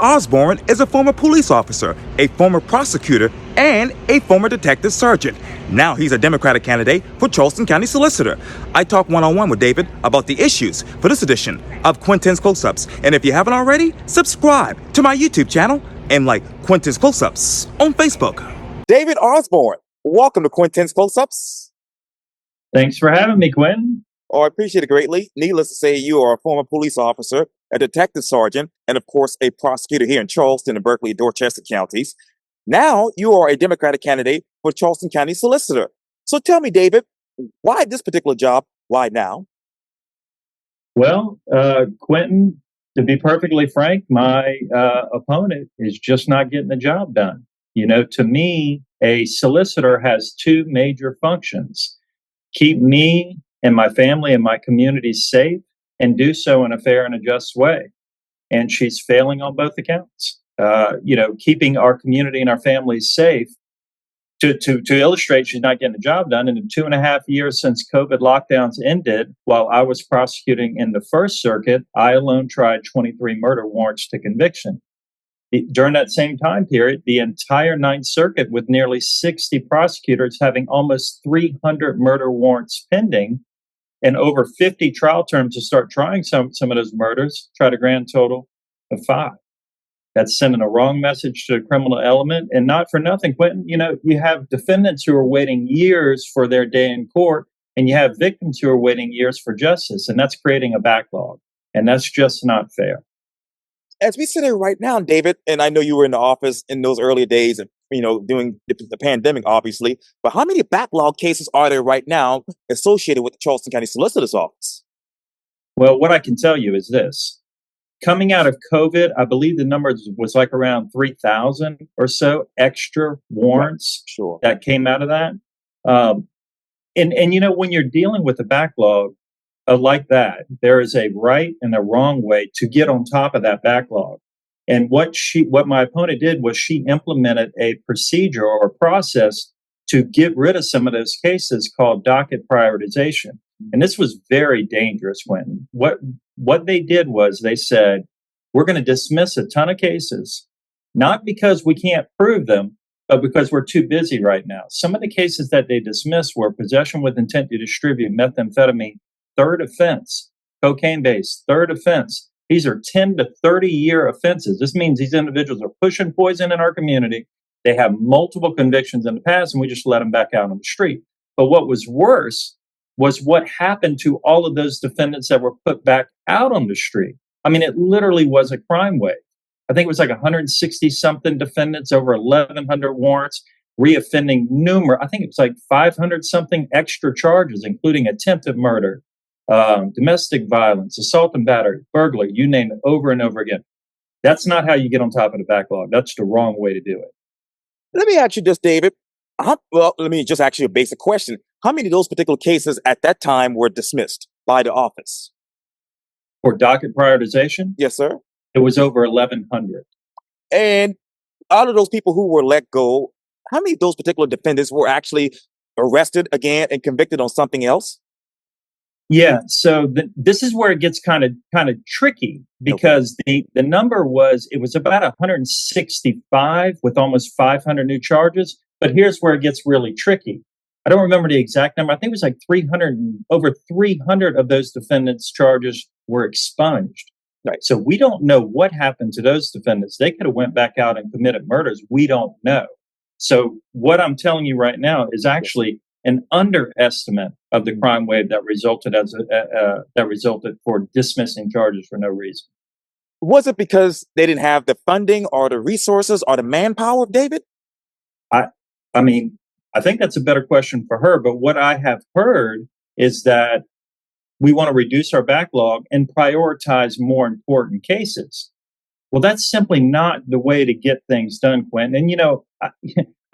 Osborne is a former police officer, a former prosecutor, and a former detective sergeant. Now he's a Democratic candidate for Charleston County Solicitor. I talk one-on-one with David about the issues for this edition of Quintin's Close-Ups. And if you haven't already, subscribe to my YouTube channel and like Quintin's Close-Ups on Facebook. David Osborne, welcome to Quintin's Close-Ups. Thanks for having me, Quintin. Oh, I appreciate it greatly. Needless to say, you are a former police officer, a detective sergeant, and of course, a prosecutor here in Charleston and Berkeley and Dorchester counties. Now you are a Democratic candidate for Charleston County Solicitor. So tell me, David, why this particular job? Why now? Well, Quintin, to be perfectly frank, my opponent is just not getting the job done. You know, to me, a solicitor has two major functions: keep me and my family and my community safe, and do so in a fair and a just way. And she's failing on both accounts. Keeping our community and our families safe. To illustrate, she's not getting the job done. And in 2.5 years since COVID lockdowns ended, while I was prosecuting in the First Circuit, I alone tried 23 murder warrants to conviction. During that same time period, the entire Ninth Circuit, with nearly 60 prosecutors having almost 300 murder warrants pending, and over 50 trial terms to start trying some of those murders, tried a grand total of 5. That's sending a wrong message to the criminal element. And not for nothing, Quintin, you have defendants who are waiting years for their day in court, and you have victims who are waiting years for justice, and that's creating a backlog. And that's just not fair. As we sit here right now, David, and I know you were in the office in those earlier days of, during the pandemic, obviously, but how many backlog cases are there right now associated with the Charleston County Solicitor's Office? Well, what I can tell you is this. Coming out of COVID, I believe the number was like around 3,000 or so extra warrants that came out of that. When you're dealing with a backlog like that, there is a right and a wrong way to get on top of that backlog. And what my opponent did was she implemented a procedure or a process to get rid of some of those cases called docket prioritization. And this was very dangerous, Quintin. What they did was they said, we're going to dismiss a ton of cases, not because we can't prove them, but because we're too busy right now. Some of the cases that they dismissed were possession with intent to distribute methamphetamine, third offense, cocaine-based, third offense. These are 10 to 30-year offenses. This means these individuals are pushing poison in our community. They have multiple convictions in the past, and we just let them back out on the street. But what was worse was what happened to all of those defendants that were put back out on the street. I mean, it literally was a crime wave. I think it was like 160-something defendants, over 1,100 warrants, reoffending I think it was like 500-something extra charges, including attempted murder, domestic violence, assault and battery, burglary, you name it, over and over again. That's not how you get on top of the backlog. That's the wrong way to do it. Let me ask you this, David. Let me just ask you a basic question. How many of those particular cases at that time were dismissed by the office? For docket prioritization? Yes, sir. It was over 1,100. And out of those people who were let go, how many of those particular defendants were actually arrested again and convicted on something else? Yeah, so this is where it gets kind of tricky, because the number was about 165 with almost 500 new charges. But here's where it gets really tricky. I don't remember the exact number. I think it was like 300, over 300 of those defendants' charges were expunged. Right. So we don't know what happened to those defendants. They could have went back out and committed murders. We don't know. So what I'm telling you right now is actually an underestimate of the crime wave that resulted for dismissing charges for no reason. Was it because they didn't have the funding or the resources or the manpower, David? I mean, I think that's a better question for her. But what I have heard is that we want to reduce our backlog and prioritize more important cases. Well, that's simply not the way to get things done, Quintin. And,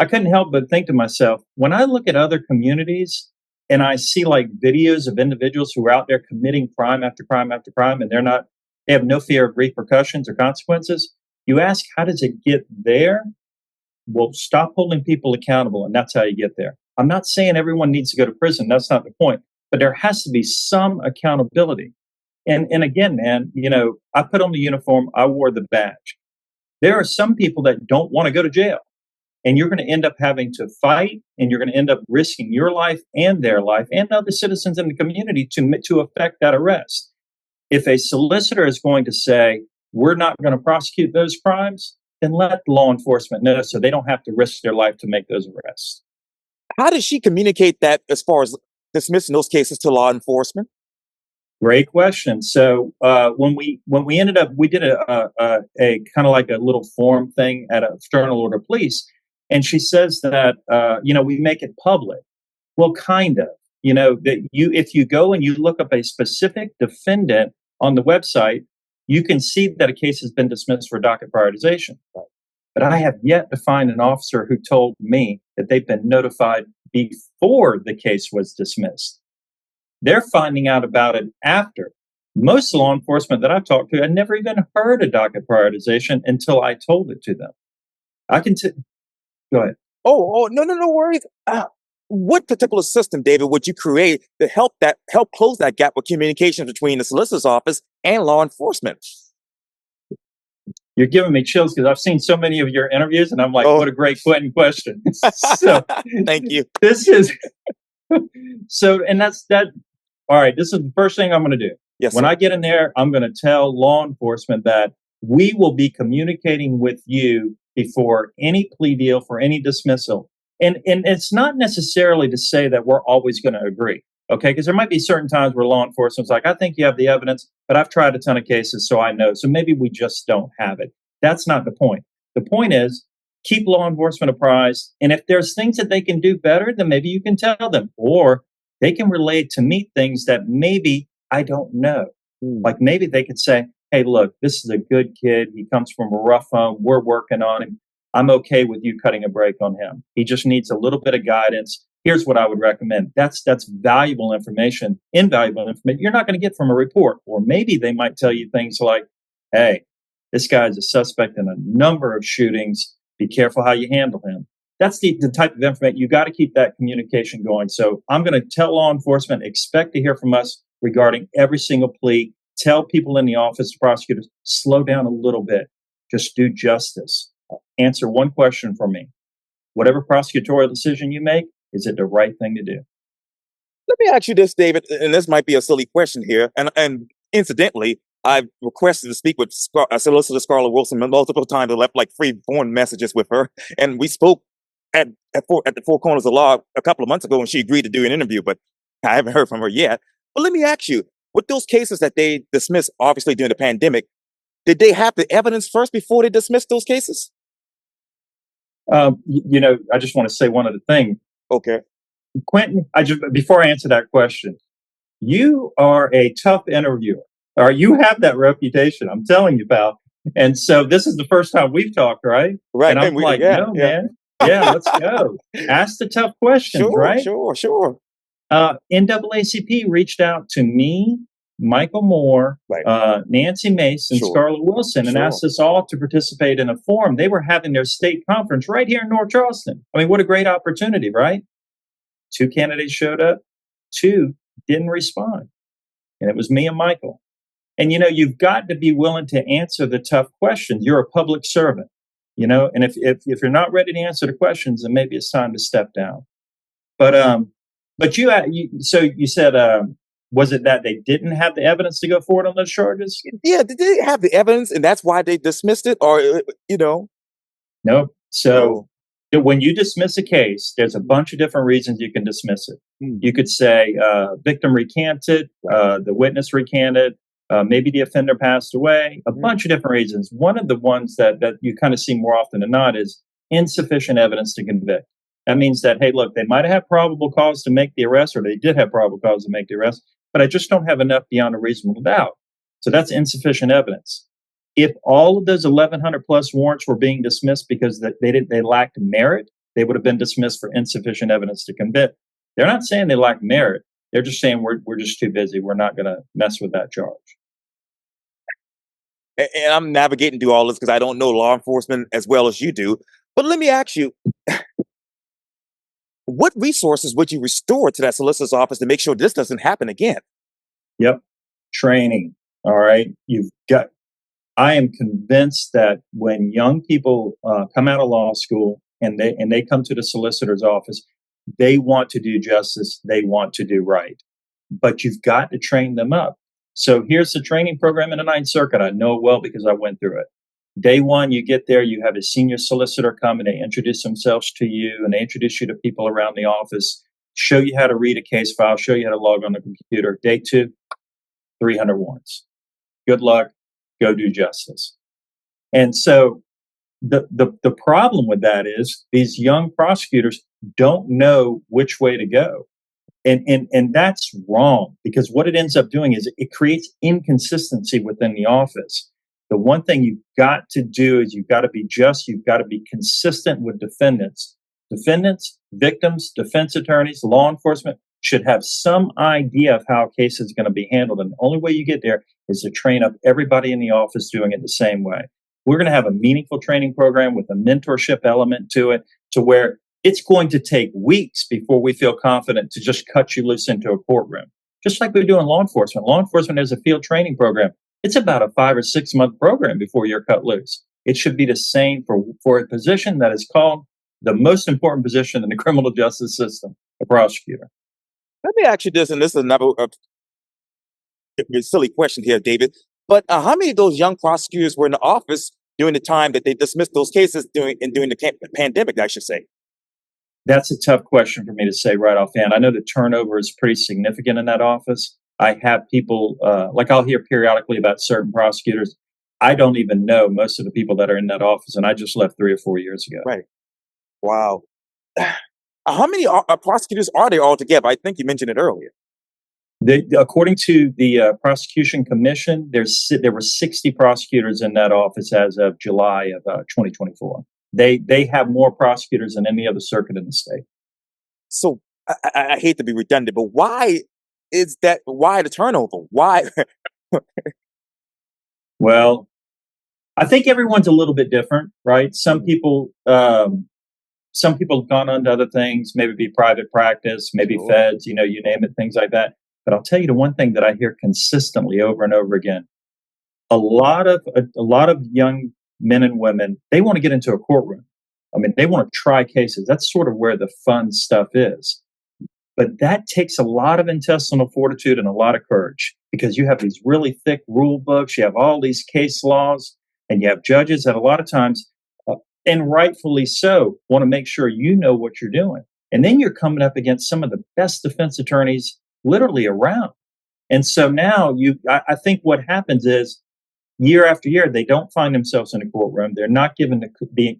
I couldn't help but think to myself, when I look at other communities and I see like videos of individuals who are out there committing crime after crime after crime, and they have no fear of repercussions or consequences, you ask, how does it get there? Well, stop holding people accountable, and that's how you get there. I'm not saying everyone needs to go to prison. That's not the point. But there has to be some accountability. And again, man, I put on the uniform, I wore the badge. There are some people that don't want to go to jail, and you're going to end up having to fight, and you're going to end up risking your life and their life and other citizens in the community to affect that arrest. If a solicitor is going to say, we're not going to prosecute those crimes, then let law enforcement know so they don't have to risk their life to make those arrests. How did she communicate that as far as dismissing those cases to law enforcement? Great question. So when we ended up, we did a kind of like a little forum thing at a fraternal order police, and she says that we make it public. Well, kind of. That if you go and you look up a specific defendant on the website, you can see that a case has been dismissed for docket prioritization. But I have yet to find an officer who told me that they've been notified before the case was dismissed. They're finding out about it after. Most law enforcement that I've talked to had never even heard of docket prioritization until I told it to them. Go ahead. No worries. What particular system, David, would you create to help close that gap with communication between the solicitor's office and law enforcement? You're giving me chills because I've seen so many of your interviews, and I'm like, what a great Quintin question. So, thank you. This is and that's that. All right, this is the first thing I'm going to do. Yes. When I get in there, I'm going to tell law enforcement that we will be communicating with you before any plea deal for any dismissal. And it's not necessarily to say that we're always going to agree, okay? Because there might be certain times where law enforcement's like, I think you have the evidence, but I've tried a ton of cases, so I know. So maybe we just don't have it. That's not the point. The point is, keep law enforcement apprised. And if there's things that they can do better, then maybe you can tell them. Or they can relate to me things that maybe I don't know. Like maybe they could say, hey, look, this is a good kid. He comes from a rough home. We're working on him. I'm okay with you cutting a break on him. He just needs a little bit of guidance. Here's what I would recommend. That's valuable information, invaluable information you're not going to get from a report. Or maybe they might tell you things like, hey, this guy's a suspect in a number of shootings. Be careful how you handle him. That's the type of information. You got to keep that communication going. So I'm going to tell law enforcement, expect to hear from us regarding every single plea. Tell people in the office, prosecutors, slow down a little bit. Just do justice. Answer one question for me. Whatever prosecutorial decision you make, is it the right thing to do? Let me ask you this, David, and this might be a silly question here. And incidentally, I've requested to speak with Solicitor Scarlett Wilson multiple times. I left like 3 phone messages with her, and we spoke at the Four Corners of Law a couple of months ago, and she agreed to do an interview, but I haven't heard from her yet. But let me ask you, with those cases that they dismissed, obviously during the pandemic, did they have the evidence first before they dismissed those cases? I just want to say one other thing. Okay. Quintin, before I answer that question, you are a tough interviewer. Or you have that reputation. I'm telling you, pal. And so this is the first time we've talked, right? Right. And I'm man. Yeah, let's go. Ask the tough questions, right? Sure. NAACP reached out to me, Michael Moore, Nancy Mace, and Scarlett Wilson, and asked us all to participate in a forum. They were having their state conference right here in North Charleston. I mean, what a great opportunity, right? 2 candidates showed up, 2 didn't respond. And it was me and Michael. And, you've got to be willing to answer the tough questions. You're a public servant, and if you're not ready to answer the questions, then maybe it's time to step down. But you said, was it that they didn't have the evidence to go forward on those charges? Yeah, did they have the evidence and that's why they dismissed it? Or, Nope. So when you dismiss a case, there's a bunch of different reasons you can dismiss it. You could say victim recanted, the witness recanted, maybe the offender passed away, a bunch of different reasons. One of the ones that you kind of see more often than not is insufficient evidence to convict. That means that, hey, look, they might have had probable cause to make the arrest, or they did have probable cause to make the arrest, but I just don't have enough beyond a reasonable doubt. So that's insufficient evidence. If all of those 1,100 plus warrants were being dismissed because they lacked merit, they would have been dismissed for insufficient evidence to convict. They're not saying they lack merit. They're just saying we're just too busy. We're not going to mess with that charge. And I'm navigating through all this because I don't know law enforcement as well as you do. But let me ask you, what resources would you restore to that solicitor's office to make sure this doesn't happen again? Yep. Training. All right. I am convinced that when young people come out of law school and they come to the solicitor's office, they want to do justice, they want to do right, but you've got to train them up. So here's the training program in the Ninth Circuit. I know it well because I went through it. Day one, you get there, you have a senior solicitor come and they introduce themselves to you and they introduce you to people around the office, show you how to read a case file, show you how to log on the computer. Day two, 300 warrants. Good luck, go do justice. And so the problem with that is these young prosecutors don't know which way to go. And that's wrong because what it ends up doing is it creates inconsistency within the office. The one thing you've got to do is you've got to be just, you've got to be consistent with defendants. Defendants, victims, defense attorneys, law enforcement should have some idea of how a case is going to be handled. And the only way you get there is to train up everybody in the office doing it the same way. We're going to have a meaningful training program with a mentorship element to it, to where it's going to take weeks before we feel confident to just cut you loose into a courtroom. Just like we do in law enforcement. Law enforcement has a field training program. It's about a 5 or 6 month program before you're cut loose. It should be the same for a position that is called the most important position in the criminal justice system, a prosecutor. Let me ask you this, and this is another silly question here, David. But how many of those young prosecutors were in the office during the time that they dismissed those cases during the pandemic, I should say? That's a tough question for me to say right offhand. I know the turnover is pretty significant in that office. I have people, like I'll hear periodically about certain prosecutors. I don't even know most of the people that are in that office, and I just left 3 or 4 years ago. Right. Wow. How many prosecutors are there altogether? I think you mentioned it earlier. According to the prosecution commission, there were 60 prosecutors in that office as of July of 2024. They have more prosecutors than any other circuit in the state. So I hate to be redundant, but why is that? Why the turnover? Why? Well, I think everyone's a little bit different, right? Some people have gone on to other things, maybe be private practice, maybe Sure. feds, you name it, things like that. But I'll tell you the one thing that I hear consistently over and over again: a lot of young men and women, they want to get into a courtroom. I mean, they want to try cases. That's sort of where the fun stuff is. But that takes a lot of intestinal fortitude and a lot of courage because you have these really thick rule books, you have all these case laws, and you have judges that a lot of times, and rightfully so, want to make sure you know what you're doing. And then you're coming up against some of the best defense attorneys literally around. And so now I think what happens is year after year, they don't find themselves in a courtroom. They're not given the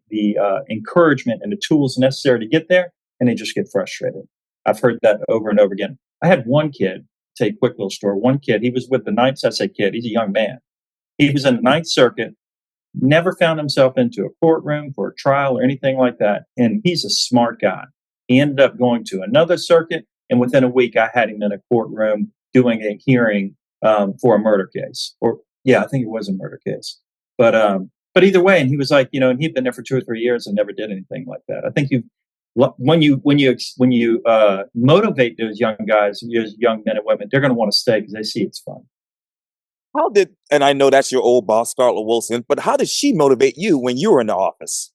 encouragement and the tools necessary to get there, and they just get frustrated. I've heard that over and over again. I had one kid, tell you a quick little story. One kid, he was with the Ninth, I say kid, he's a young man. He was in the Ninth Circuit, never found himself into a courtroom for a trial or anything like that. And he's a smart guy. He ended up going to another circuit, and within a week, I had him in a courtroom doing a hearing for a murder case. Or yeah, I think it was a murder case. But either way, and he was like, and he'd been there for 2 or 3 years and never did anything like that. I think when you motivate those young guys, those young men and women, they're going to want to stay because they see it's fun. And I know that's your old boss, Scarlett Wilson, but how did she motivate you when you were in the office?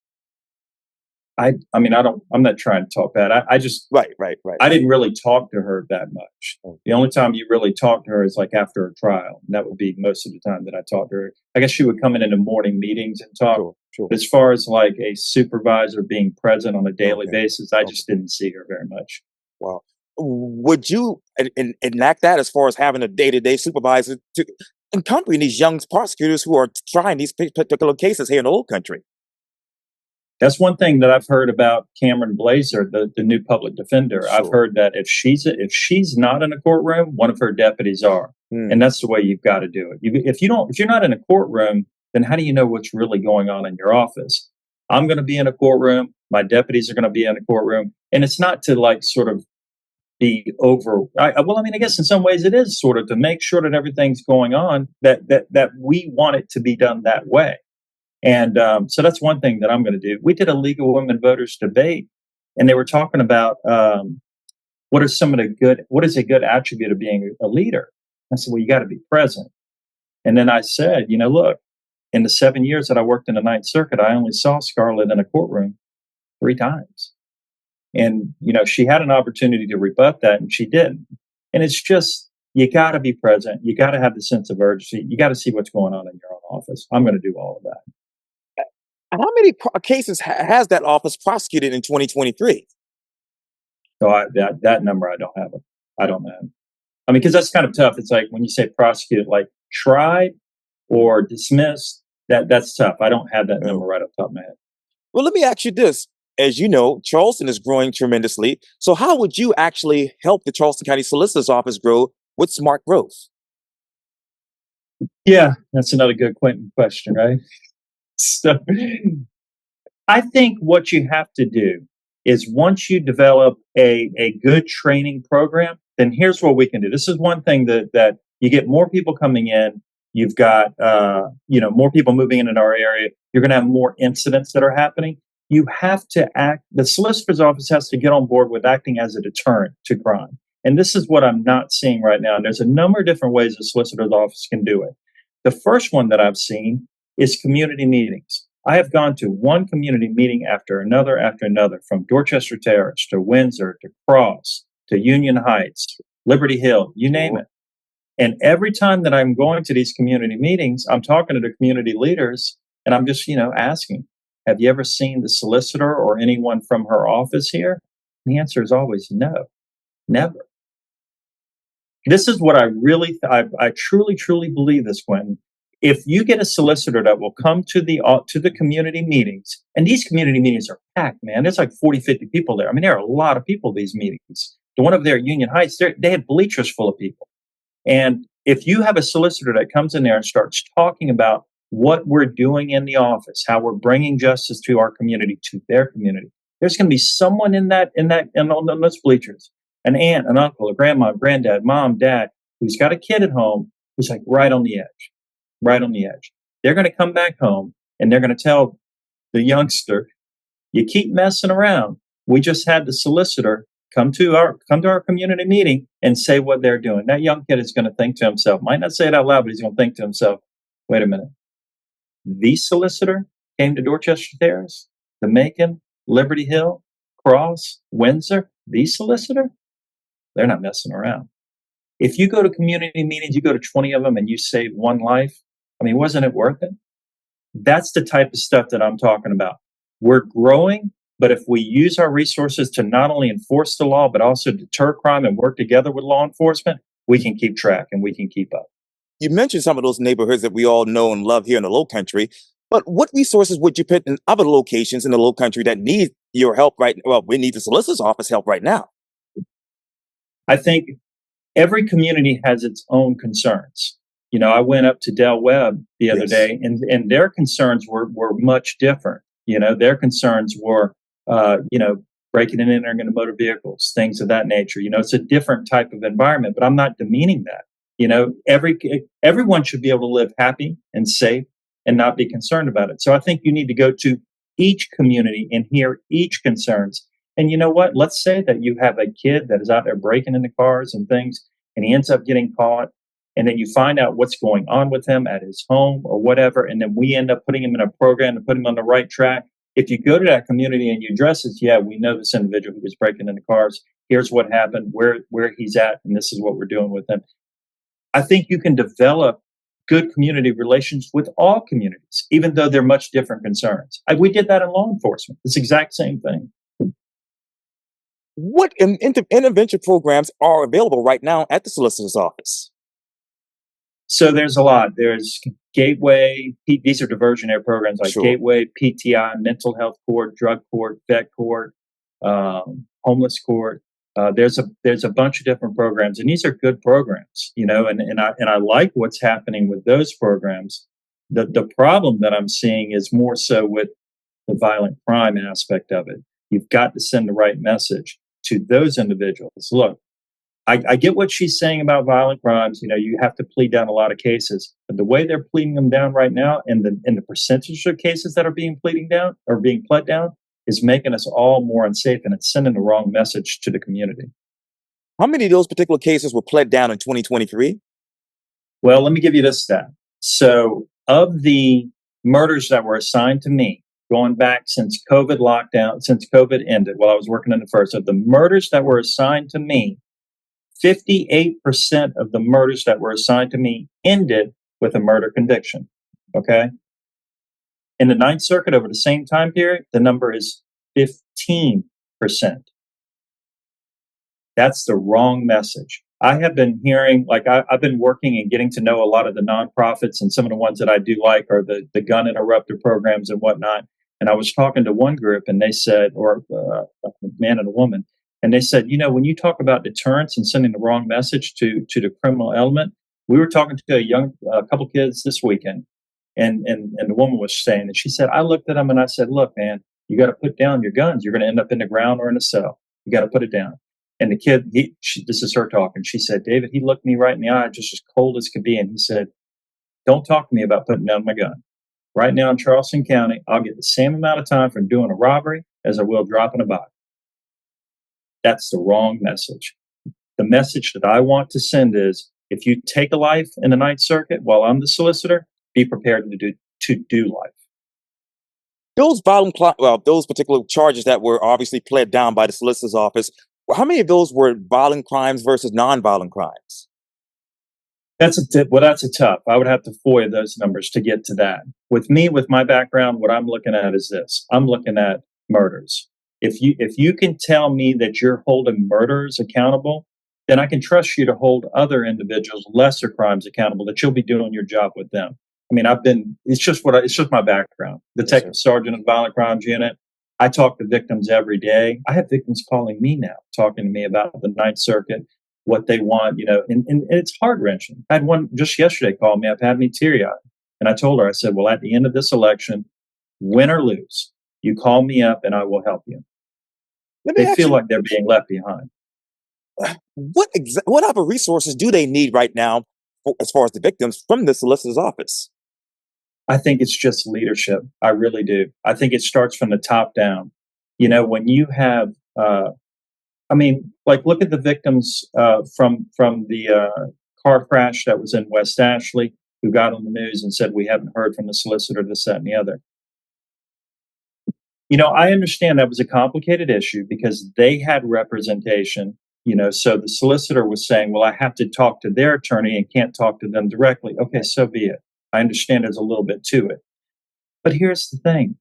I'm not trying to talk bad. I just, Right. I didn't really talk to her that much. The only time you really talk to her is like after a trial. And that would be most of the time that I talked to her. I guess she would come in the morning meetings and talk. Sure. But as far as like a supervisor being present on a daily basis, I just didn't see her very much. Wow. Would you enact that as far as having a day-to-day supervisor to accompany these young prosecutors who are trying these particular cases here in the old country? That's one thing that I've heard about Cameron Blazer, the new public defender. Sure. I've heard that if she's not in a courtroom, one of her deputies are, and that's the way you've got to do it. If you're not in a courtroom, then how do you know what's really going on in your office? I'm going to be in a courtroom. My deputies are going to be in a courtroom, and it's not to like sort of be over. I guess in some ways it is sort of to make sure that everything's going on that we want it to be done that way. And so that's one thing that I'm going to do. We did a League of Women Voters debate, and they were talking about what is a good attribute of being a leader. I said, well, you got to be present. And then I said, look, In the 7 years that I worked in the Ninth Circuit, I only saw Scarlett in a courtroom 3 times. And, she had an opportunity to rebut that and she didn't. And it's just, you got to be present. You got to have the sense of urgency. You got to see what's going on in your own office. I'm going to do all of that. And how many cases has that office prosecuted in 2023? So that number, I don't have it. I don't know. I mean, because that's kind of tough. It's like when you say prosecuted, like tried or dismissed, that's tough. I don't have that number right off the top of my head. Well, let me ask you this. As you know, Charleston is growing tremendously. So how would you actually help the Charleston County Solicitor's Office grow with smart growth? Yeah, that's another good Quintin question, right? So I think what you have to do is once you develop a good training program, then here's what we can do. This is one thing that you get more people coming in. You've got more people moving into our area. You're going to have more incidents that are happening. You have to act. The solicitor's office has to get on board with acting as a deterrent to crime. And this is what I'm not seeing right now. And there's a number of different ways the solicitor's office can do it. The first one that I've seen is community meetings. I have gone to one community meeting after another, from Dorchester Terrace to Windsor to Cross to Union Heights, Liberty Hill, you name it. And every time that I'm going to these community meetings, I'm talking to the community leaders and I'm just, asking, have you ever seen the solicitor or anyone from her office here? And the answer is always no, never. This is what I really, I truly, truly believe this, Quintin. If you get a solicitor that will come to the community meetings, and these community meetings are packed, man. There's like 40, 50 people there. I mean, there are a lot of people at these meetings. The one over there at Union Heights, they had bleachers full of people. And if you have a solicitor that comes in there and starts talking about what we're doing in the office, how we're bringing justice to our community, to their community, there's going to be someone in on those bleachers, an aunt, an uncle, a grandma, granddad, mom, dad, who's got a kid at home who's like right on the edge. They're going to come back home and they're going to tell the youngster, you keep messing around. We just had the solicitor come to our community meeting and say what they're doing. That young kid is going to think to himself, might not say it out loud, but he's going to think to himself, wait a minute. The solicitor came to Dorchester Terrace, the Macon, Liberty Hill, Cross, Windsor, the solicitor? They're not messing around. If you go to community meetings, you go to 20 of them and you save one life, I mean, wasn't it worth it? That's the type of stuff that I'm talking about. We're growing, but if we use our resources to not only enforce the law, but also deter crime and work together with law enforcement, we can keep track and we can keep up. You mentioned some of those neighborhoods that we all know and love here in the Low Country, but what resources would you put in other locations in the Low Country that need your help right now? Well, we need the solicitor's office help right now. I think every community has its own concerns. I went up to Del Webb the other day, and their concerns were much different. Their concerns were, breaking and entering into motor vehicles, things of that nature. It's a different type of environment, but I'm not demeaning that. Everyone should be able to live happy and safe and not be concerned about it. So I think you need to go to each community and hear each concerns. And you know what? Let's say that you have a kid that is out there breaking into cars and things, and he ends up getting caught. And then you find out what's going on with him at his home or whatever. And then we end up putting him in a program to put him on the right track. If you go to that community and you address it, yeah, we know this individual who was breaking into cars. Here's what happened, where he's at, and this is what we're doing with him. I think you can develop good community relations with all communities, even though they're much different concerns. We did that in law enforcement. It's the exact same thing. What intervention programs are available right now at the solicitor's office? So there's a lot. There's Gateway. These are diversionary programs like Gateway, PTI, Mental Health Court, Drug Court, Vet Court, Homeless Court. There's a bunch of different programs, and these are good programs, and I like what's happening with those programs. The problem that I'm seeing is more so with the violent crime aspect of it. You've got to send the right message to those individuals. Look, I get what she's saying about violent crimes. You have to plead down a lot of cases, but the way they're pleading them down right now, and the percentage of cases that are being pled down, is making us all more unsafe, and it's sending the wrong message to the community. How many of those particular cases were pled down in 2023? Well, let me give you this stat. So of the murders that were assigned to me going back since COVID lockdown, since COVID ended while I was working in the first, of the murders that were assigned to me, 58% of the murders that were assigned to me ended with a murder conviction. Okay. In the Ninth Circuit over the same time period, the number is 15%. That's the wrong message. I have been hearing, like, I've been working and getting to know a lot of the nonprofits, and some of the ones that I do like are the gun interrupter programs and whatnot. And I was talking to one group, and they said, or a man and a woman, and they said, when you talk about deterrence and sending the wrong message to the criminal element, we were talking to a couple kids this weekend, and the woman was saying, and she said, I looked at them and I said, look, man, you got to put down your guns. You're going to end up in the ground or in a cell. You got to put it down. And the kid, this is her talking. She said, David, he looked me right in the eye, just as cold as could be. And he said, don't talk to me about putting down my gun. Right now in Charleston County, I'll get the same amount of time for doing a robbery as I will dropping a body. That's the wrong message. The message that I want to send is, if you take a life in the Ninth Circuit while I'm the solicitor, be prepared to do life. Those those particular charges that were obviously pled down by the solicitor's office, how many of those were violent crimes versus non-violent crimes? That's a tough. I would have to FOIA those numbers to get to that. With me, with my background, what I'm looking at is this. I'm looking at murders. If you can tell me that you're holding murderers accountable, then I can trust you to hold other individuals, lesser crimes accountable, that you'll be doing your job with them. I mean, it's just my background. Detective Sergeant of the Violent Crimes Unit. I talk to victims every day. I have victims calling me now, talking to me about the Ninth Circuit, what they want, and it's heart-wrenching. I had one just yesterday call me. I've had me teary-eyed. And I told her, I said, well, at the end of this election, win or lose, you call me up and I will help you. They feel like they're being left behind. What type of resources do they need right now as far as the victims from the solicitor's office? I think it's just leadership. I really do. I think it starts from the top down. When you have, look at the victims from the car crash that was in West Ashley, who got on the news and said, we haven't heard from the solicitor, this, that, and the other. I understand that was a complicated issue because they had representation, so the solicitor was saying, well, I have to talk to their attorney and can't talk to them directly. Okay, so be it. I understand there's a little bit to it. But here's the thing.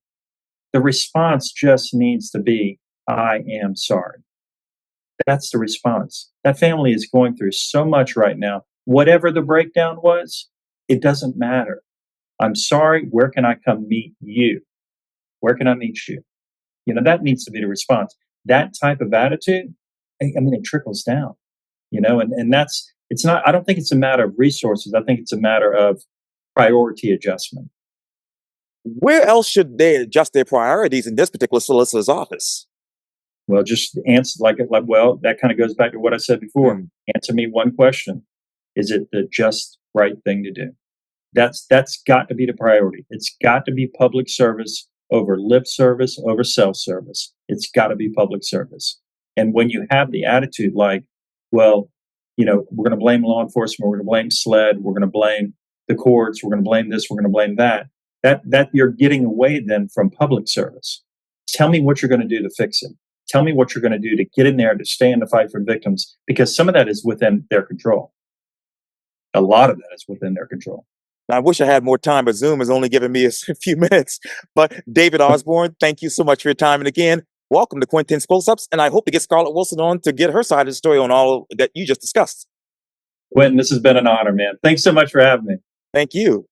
The response just needs to be, I am sorry. That's the response. That family is going through so much right now. Whatever the breakdown was, it doesn't matter. I'm sorry. Where can I come meet you? Where can I meet you? That needs to be the response. That type of attitude, it trickles down, and it's not, I don't think it's a matter of resources. I think it's a matter of priority adjustment. Where else should they adjust their priorities in this particular solicitor's office? Well, just answer that kind of goes back to what I said before. Answer me one question. Is it the just right thing to do? That's got to be the priority. It's got to be public service over lip service, over self-service. It's got to be public service. And when you have the attitude like, well, we're going to blame law enforcement, we're going to blame SLED, we're going to blame the courts, we're going to blame this, we're going to blame that you're getting away then from public service. Tell me what you're going to do to fix it. Tell me what you're going to do to get in there to stay in the fight for victims, because some of that is within their control. A lot of that is within their control. I wish I had more time, but Zoom is only giving me a few minutes. But David Osborne, thank you so much for your time. And again, welcome to Quintin's Close-Ups. And I hope to get Scarlett Wilson on to get her side of the story on all that you just discussed. Quintin, this has been an honor, man. Thanks so much for having me. Thank you.